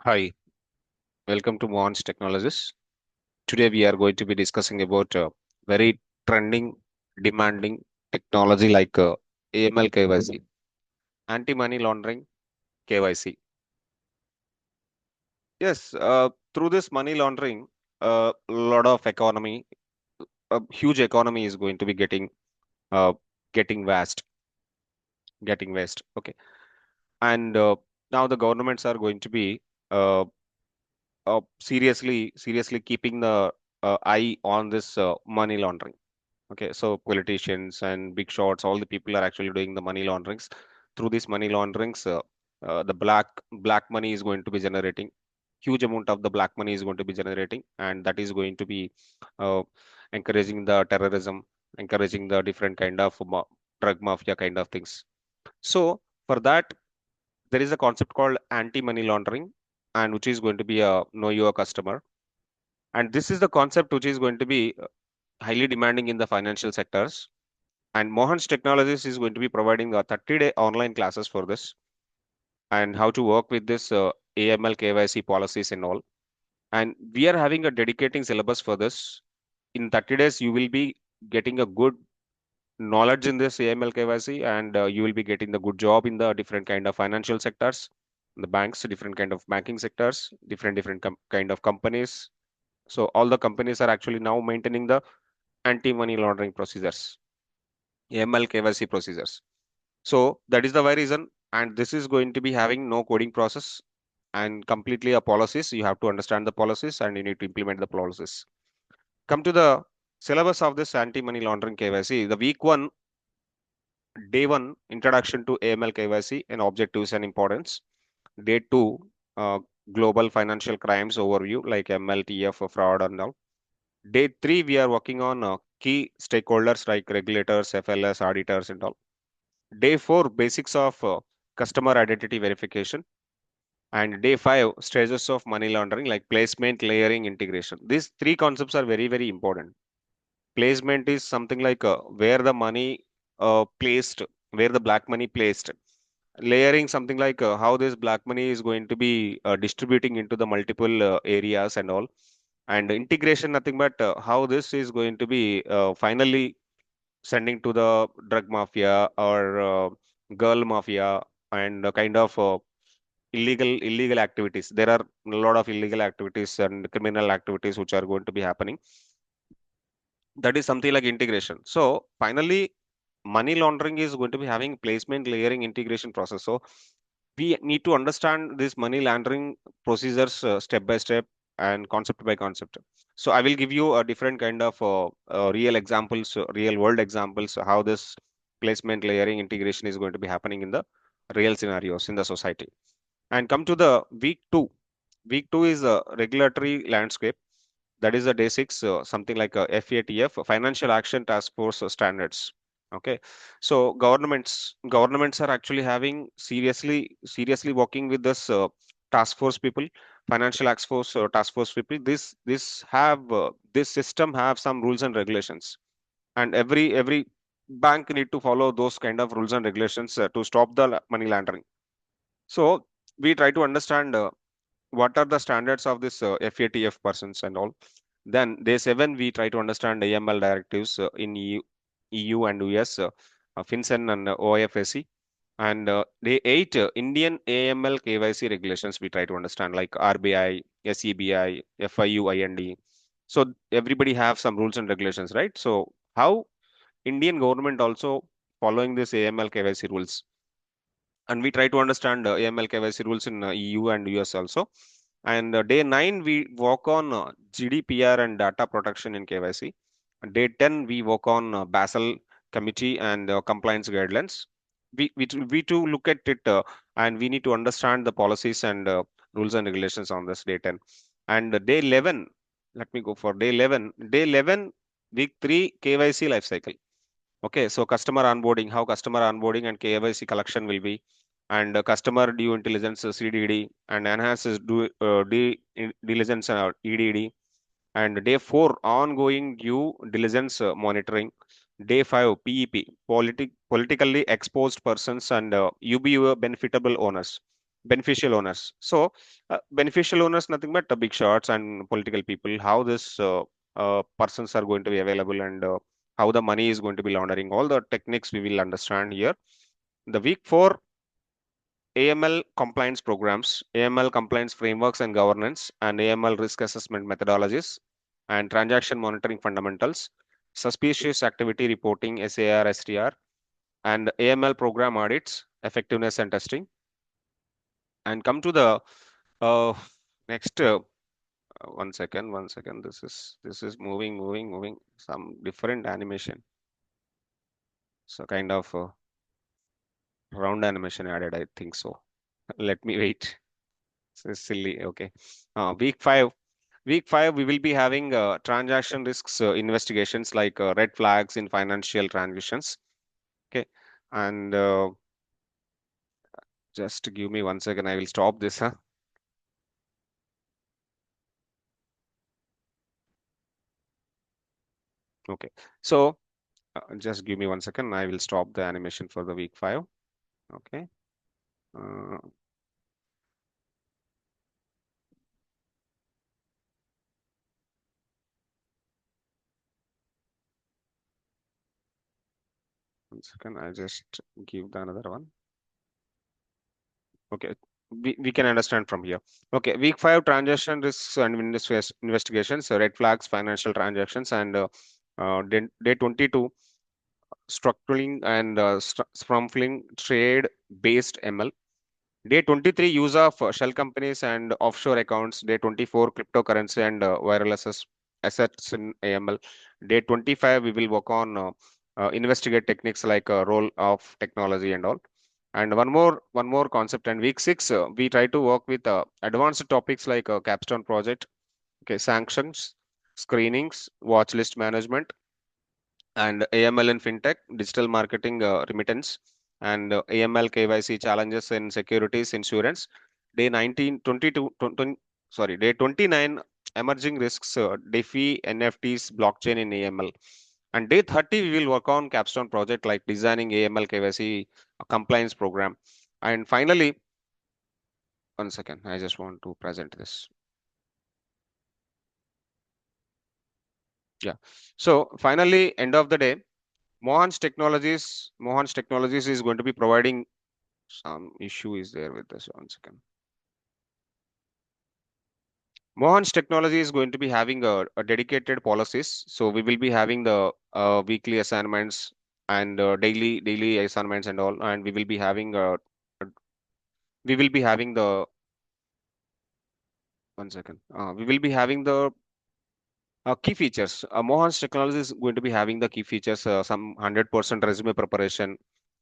Hi, welcome to Mohansh Technologies. Today we are going to be discussing about very trending, demanding technology like AML KYC, anti-money laundering KYC. Yes, through this money laundering, a lot of economy, a huge economy is going to be uh, getting vast, getting vast. Okay, and now the governments are going to be uh, seriously keeping the eye on this money laundering. Okay, so politicians and big shots, all the people are actually doing the money launderings. Through these money launderings, the black money is going to be generating huge amount of the black money is going to be generating, and that is going to be uh, encouraging the terrorism, encouraging the different kind of drug mafia kind of things. So for that, there is a concept called anti-money laundering, and which is going to be a know your customer, and this is the concept which is going to be highly demanding in the financial sectors. And Mohansh Technologies is going to be providing a 30-day online classes for this and how to work with this AML KYC policies and all. And we are having a dedicating syllabus for this. In 30 days, you will be getting a good knowledge in this AML KYC, and you will be getting the good job in the different kind of financial sectors, the banks, different kind of banking sectors, different kind of companies. So all the companies are actually now maintaining the anti-money laundering procedures, AML KYC procedures. So that is the very reason, and this is going to be having no coding process and completely a policies. You have to understand the policies and you need to implement the policies. Come to the syllabus of this anti-money laundering KYC. The week one, day one, introduction to AML KYC and objectives and importance. Day two, global financial crimes overview like MLTF, fraud and all. Day three, we are working on key stakeholders like regulators, FLS, auditors and all. Day four, basics of customer identity verification. And day five, stages of money laundering like placement, layering, integration. These three concepts are very important. Placement is something like where the money placed, where the black money placed. Layering something like how this black money is going to be distributing into the multiple areas and all. And integration, nothing but how this is going to be finally sending to the drug mafia or girl mafia and kind of illegal activities. There are a lot of illegal activities and criminal activities which are going to be happening. That is something like integration. So finally, money laundering is going to be having placement, layering, integration process. So we need to understand this money laundering procedures step by step and concept by concept. So I will give you a different kind of real examples, real world examples, how this placement, layering, integration is going to be happening in the real scenarios in the society. And come to the week two. Week two is a regulatory landscape. That is a day six, something like a FATF, Financial Action Task Force standards. Okay, so governments are actually having seriously working with this task force people, task force people. This system have some rules and regulations, and every bank need to follow those kind of rules and regulations to stop the money laundering. So we try to understand what are the standards of this FATF persons and all. Then day seven, we try to understand AML directives in EU and US, FinCEN and OIFSC. And day eight, Indian AML KYC regulations we try to understand like RBI, SEBI, FIU, IND. So everybody have some rules and regulations, right? So how Indian government also following this AML KYC rules, and we try to understand AML KYC rules in EU and US also. And day 9, we work on GDPR and data protection in KYC. Day 10, we work on Basel Committee and compliance guidelines. We to look at it and we need to understand the policies and rules and regulations on this day 10. And day 11, let me go for day 11. Day 11, week 3, KYC life cycle. Okay, so customer onboarding, how customer onboarding and KYC collection will be, and customer due intelligence CDD, and enhances diligence EDD, and day 4 ongoing due diligence monitoring, day 5 PEP politically exposed persons and UBU benefitable owners. beneficial owners. So beneficial owners, nothing but the big shots and political people. How this persons are going to be available, and how the money is going to be laundering. All the techniques we will understand here. The week 4, AML compliance programs, AML compliance frameworks and governance, and AML risk assessment methodologies, and transaction monitoring fundamentals, suspicious activity reporting, SAR, STR, and AML program audits, effectiveness and testing. And come to the uh, next. One second. This is moving. Some different animation. So kind of round animation added, I think so. Let me wait. This is silly. Okay. Week 5. Week 5, we will be having transaction risks investigations like red flags in financial transactions. Okay. And just give me 1 second. I will stop this. Huh? Okay. So just give me 1 second. I will stop the animation for the week 5. Okay. Uh, 1 second. I just give the another one. Okay. We can understand from here. Okay. Week 5, transaction risks and investigations, red flags, financial transactions, and day 22, structuring and scrambling trade based ML. Day 23, use of shell companies and offshore accounts. Day 24, cryptocurrency and wireless assets in AML. Day 25, we will work on investigate techniques like role of technology and all. And one more concept. And week 6, we try to work with advanced topics like capstone project, okay, sanctions, screenings, watch list management, and AML in fintech, digital marketing remittance, and AML KYC challenges in securities insurance. Day 19, 22, 20, sorry, day 29, emerging risks, DeFi, NFTs, blockchain in AML. And day 30, we will work on capstone project like designing AML KYC compliance program. And finally, 1 second, I just want to present this. Yeah. So finally, end of the day, Mohansh Technologies is going to be providing. Some issue is there with this. 1 second. Mohan's Technology is going to be having a dedicated policies. So we will be having the weekly assignments and daily assignments and all, and uh, we will be having the 1 second. We will be having the key features. Mohan's Technology is going to be having the key features, some 100% resume preparation,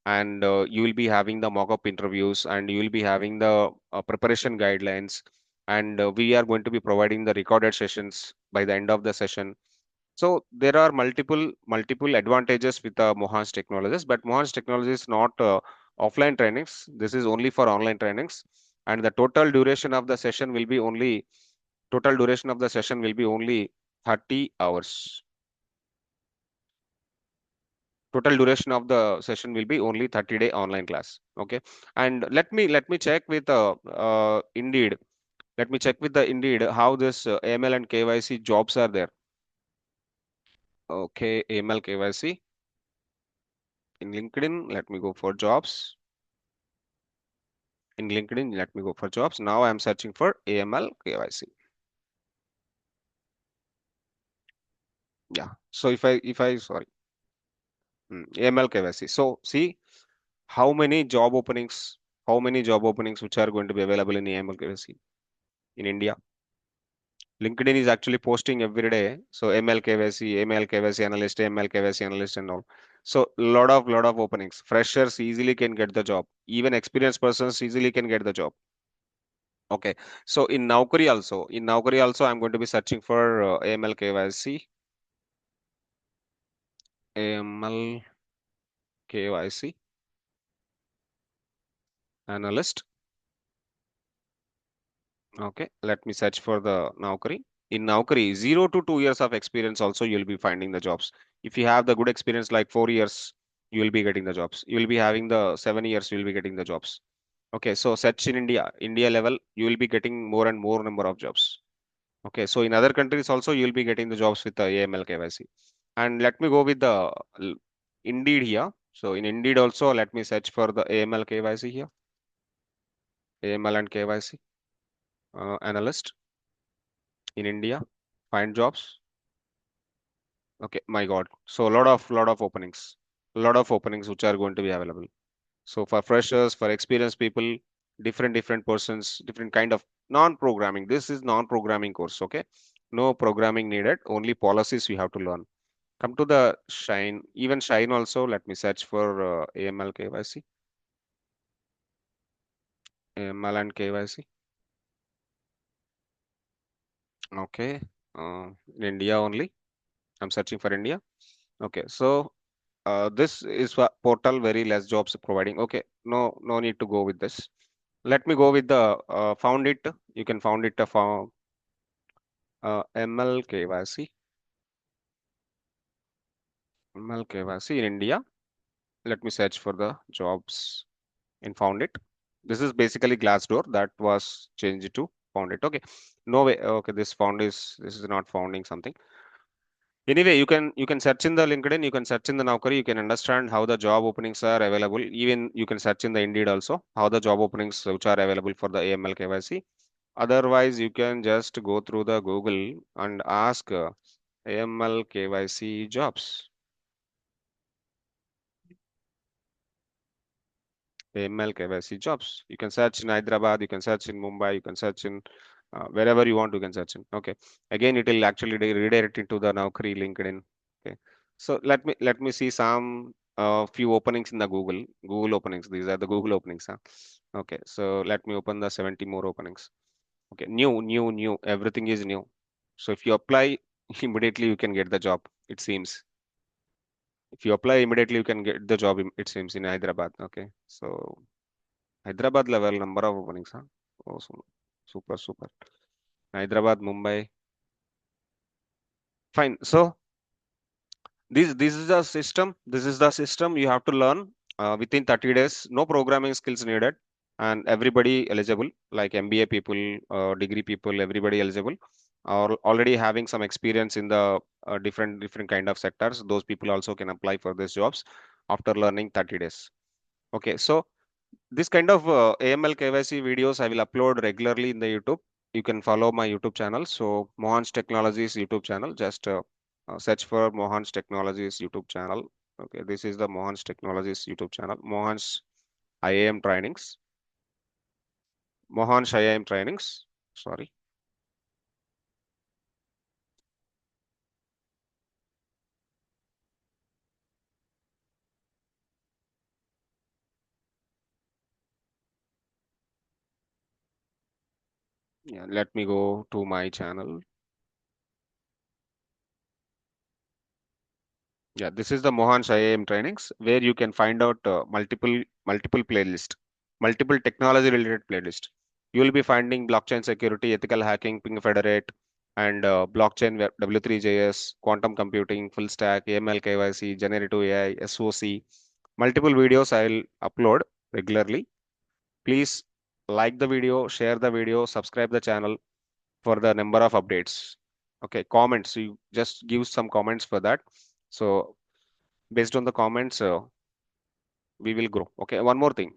and you will be having the mock-up interviews, and you will be having the preparation guidelines, and we are going to be providing the recorded sessions by the end of the session. So there are multiple advantages with Mohan's Technologies, but Mohan's Technology is not offline trainings. This is only for online trainings, and the total duration of the session will be only 30 hours. Total duration of the session will be only 30-day online class. Okay. And let me check with Indeed. Let me check with the Indeed how this AML and KYC jobs are there. Okay, AML KYC in LinkedIn. Let me go for jobs. In LinkedIn, let me go for jobs. Now I am searching for AML KYC. Yeah. So if I sorry, AML KYC. So see how many job openings which are going to be available in AML KYC in India. LinkedIn is actually posting every day. So ML KYC analyst, ML KYC analyst, and all. So lot of openings. Freshers easily can get the job. Even experienced persons easily can get the job. Okay. So in Naukri also, I'm going to be searching for AML KYC, AML KYC analyst. Okay. Let me search for the Naukri. In Naukri, 0 to 2 years of experience also you'll be finding the jobs. If you have the good experience like 4 years, you will be getting the jobs. You will be having the 7 years, you will be getting the jobs. Okay, so search in India level, you will be getting more and more number of jobs. Okay, so in other countries also you will be getting the jobs with the AML KYC. And let me go with the l- Indeed here. So in Indeed also, let me search for the AML KYC here. AML and KYC analyst in India. Find jobs. Okay, my God. So a lot of openings. A lot of openings which are going to be available. So for freshers, for experienced people, different persons, different kind of non-programming. This is non-programming course, okay? No programming needed, only policies you have to learn. Come to the Shine, even Shine also, let me search for AML KYC, AML and KYC. Okay, in India only. I'm searching for India. Okay, so this is a portal very less jobs providing. Okay, no need to go with this. Let me go with the found it. You can found it for ML KYC, ML KYC in India. Let me search for the jobs in found it. This is basically Glassdoor that was changed to found it. Okay, no way. Okay, this is not founding something. Anyway, you can search in the LinkedIn, you can search in the Naukri, you can understand how the job openings are available. Even you can search in the Indeed also how the job openings which are available for the AML KYC. Otherwise, you can just go through the Google and ask AML KYC jobs. AML KYC jobs. You can search in Hyderabad, you can search in Mumbai, you can search in wherever you want, you can search in. Okay. Again, it will actually redirect into the Naukri LinkedIn. Okay. So let me see some few openings in the Google openings. These are the Google openings. Huh? Okay. So let me open the 70 more openings. Okay. New. Everything is new. So if you apply immediately, you can get the job. It seems. If you apply immediately, you can get the job. It seems in Hyderabad. Okay. So Hyderabad level number of openings, huh? Oh, super. Hyderabad, Mumbai. Fine. So this is the system. This is the system you have to learn within 30 days. No programming skills needed, and everybody eligible, like MBA people, degree people, everybody eligible, or already having some experience in the different kind of sectors. Those people also can apply for these jobs after learning 30 days. Okay, so this kind of AML KYC videos I will upload regularly in the YouTube. You can follow my YouTube channel. So Mohansh Technologies YouTube channel. Just search for Mohansh Technologies YouTube channel. Okay, this is the Mohansh Technologies YouTube channel. Mohansh IAM Trainings. Mohansh IAM Trainings. Sorry. Yeah, let me go to my channel. Yeah, this is the Mohansh IAM trainings where you can find out multiple playlist, multiple technology related playlist. You will be finding blockchain security, ethical hacking, PingFederate, and blockchain W3JS, quantum computing, full stack, AML KYC, generative AI, SOC. Multiple videos I'll upload regularly. Please like the video, share the video, subscribe the channel for the number of updates. Okay, comments. You just give some comments for that. So based on the comments we will grow. Okay, one more thing,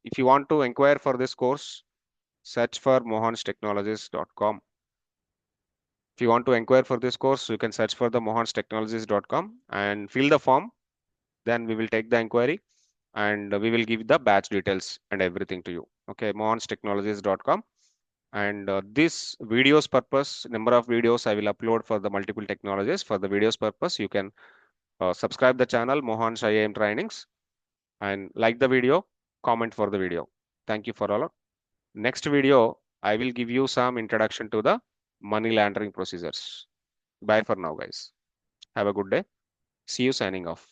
if you want to inquire for this course, search for mohanstechnologies.com. If you want to inquire for this course, you can search for the mohanstechnologies.com and fill the form. Then we will take the inquiry and we will give the batch details and everything to you. Okay, mohanstechnologies.com. And this videos purpose, number of videos I will upload for the multiple technologies. For the videos purpose, you can subscribe the channel Mohansh IAM Trainings and like the video, comment for the video. Thank you for all. Next video, I will give you some introduction to the money laundering procedures. Bye for now, guys. Have a good day. See you signing off.